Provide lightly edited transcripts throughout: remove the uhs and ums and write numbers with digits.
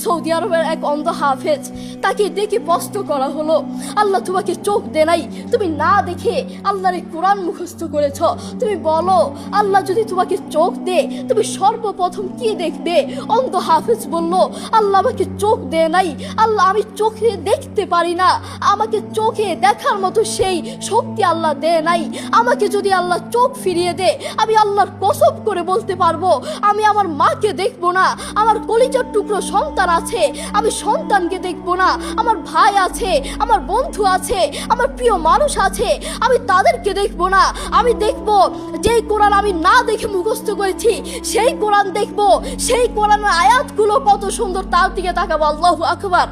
Saudi আরবের এক অন্ধ হাফেজ, তাকে ডেকে প্রশ্ন করা হলো, আল্লাহ তোমাকে চোখ দে নাই, তুমি না দেখে আল্লাহর এই কোরআন মুখস্থ করেছ, তুমি বলো আল্লাহ যদি তোমাকে চোখ দে তুমি সর্বপ্রথম কি দেখবে? অন্ধ হাফেজ বলল, আল্লাহ আমাকে চোখ দে নাই, আল্লাহ আমি চোখে দেখতে পারি না, আমাকে চোখে দেখার মতো সেই শক্তি আল্লাহ দে নাই। আমাকে যদি আল্লাহ চোখ ফিরিয়ে দে, আমি আল্লাহর কসম করে বলতে পারবো আমি আমার মাকে দেখবো না, আমার কলিজার টুকরো সন্তান আছে আমি সন্তানকে দেখবো না, আমার ভাই আছে, আমার বন্ধু আছে, আমার প্রিয় মানুষ আছে, আমি তাদেরকে দেখবো না। আমি দেখবো যেই কোরআন আমি না দেখে মুখস্থ করেছি সেই কোরআন দেখবো, সেই কোরআনের আয়াতগুলো কত সুন্দর তার দিকে তাকাবো। আল্লাহু আকবার।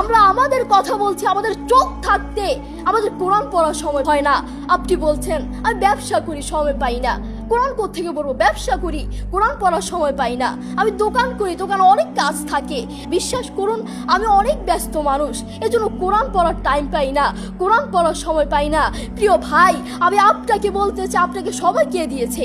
আমরা আমাদের কথা বলছি, আমাদের চোখ থাকতে আমাদের কোরআন পড়ার সময় হয় না। আপনি বলছেন আমি ব্যবসা করি, সময় পাই না, কোরআন কোত্থেকে পড়বো? ব্যবসা করি, কোরআন পড়ার সময় পাই না। আমি দোকান করি, দোকানে অনেক কাজ থাকে, বিশ্বাস করুন আমি অনেক ব্যস্ত মানুষ, এজন্য কোরআন পড়ার টাইম পাই না, কোরআন পড়ার সময় পাই না। প্রিয় ভাই, আমি আপনাকে বলতে চাই, আপনাকে সময় কে দিয়েছে?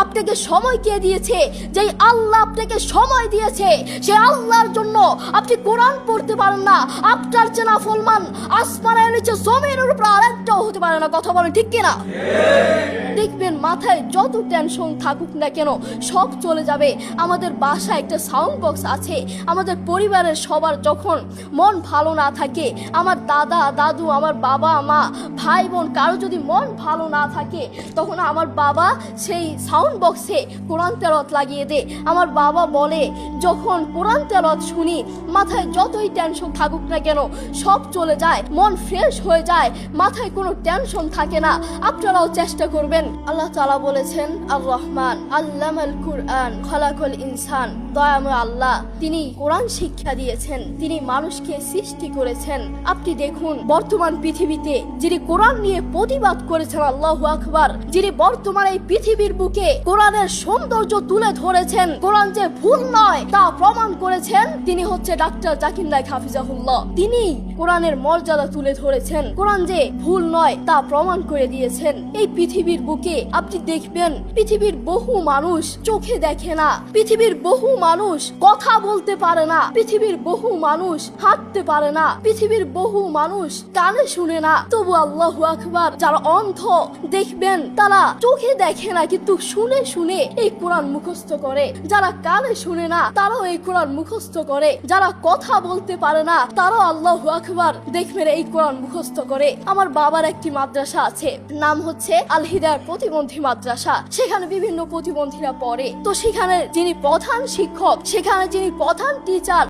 আপনাকে সময় কে দিয়েছে? যেই আল্লাহ আপনাকে সময় দিয়েছে সেই আল্লাহর জন্য আপনি কোরআন পড়তে পারেন না। আপনার চেনা ফলমান আসমানের নিচে জমিনের উপর আরেকটাও হতে পারে না। কথা বলেন ঠিক কিনা? দেখবেন মাথায় যত টেনশন থাকুক না কেন সব চলে যাবে। আমাদের বাসায় একটা সাউন্ড বক্স আছে। আমাদের পরিবারের সবার যখন মন ভালো না থাকে, আমার দাদা দাদু, আমার বাবা মা, ভাই বোন, কারো যদি মন ভালো না থাকে, তখন আমার বাবা সেই সাউন্ড বক্সে কোরআন তেলাওয়াত লাগিয়ে দেয়। আমার বাবা বলে, যখন কোরআন তেলাওয়াত শুনি মাথায় যতই টেনশন থাকুক না কেন সব চলে যায়, মন ফ্রেশ হয়ে যায়, মাথায় কোনো টেনশন থাকে না। আপনারাও চেষ্টা করবেন। আল্লাহ তাআলা বলেছেন, আর রহমান আল্লামাল কুরআন খালাকাল ইনসান, দয়াময় আল্লাহ তিনি কোরআন শিক্ষা দিয়েছেন, তিনি মানুষকে সৃষ্টি করেছেন। আপনি দেখুন বর্তমান পৃথিবীতে যিনি কোরআন নিয়ে প্রতিবাদ করেছেন, আল্লাহু আকবার, যিনি বর্তমান এই পৃথিবীর বুকে কোরআনের সৌন্দর্য তুলে ধরেছেন, কোরআন যে ভুল নয় তা প্রমাণ করেছেন, তিনি হচ্ছে ডাক্তার জাকির নায়েক হাফিজাহুল্লাহ। তিনি কোরআনের মর্যাদা তুলে ধরেছেন, কোরআন যে ভুল নয় তা প্রমাণ করে দিয়েছেন। এই পৃথিবীর বুকে আপনি দেখবেন পৃথিবীর বহু মানুষ চোখে দেখে না, পৃথিবীর বহু মানুষ কথা বলতে পারে না, পৃথিবীর বহু মানুষ হাঁটতে পারে না, পৃথিবীর বহু মানুষ কানে শুনে না, তবু আল্লাহু আকবার যারা অন্ধ দেখবেন তারা চোখে দেখে না কিন্তু শুনে শুনে এই কোরআন মুখস্থ করে, যারা কানে শুনে না তারাও এই কোরআন মুখস্থ করে, যারা কথা বলতে পারে না তারাও আল্লাহু আকবার দেখবেন এই কোরআন মুখস্থ করে। আমার বাবার একটি মাদ্রাসা আছে, নাম হচ্ছে আল হিদায়াত প্রতিবন্ধী মাদ্রাসা। সেখানে বিভিন্ন প্রতিবন্ধীরা পড়ে। তো সেখানে যিনি প্রধান শিক্ষক, সেখানে যিনি প্রধান টিচার,